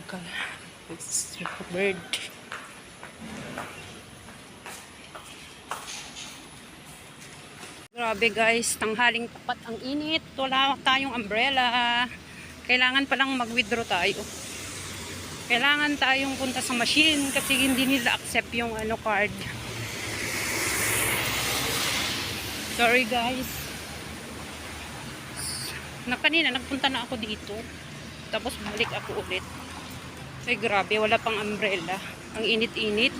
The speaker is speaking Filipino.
local. It's bird. Grabe guys, tanghaling tapat ang init. Wala tayong umbrella. Kailangan palang mag-withdraw tayo. Kailangan tayong punta sa machine kasi hindi nila accept yung card. Sorry guys. Kanina nagpunta na ako dito. Tapos balik ako ulit. Ay grabe, wala pang umbrella. Ang init-init.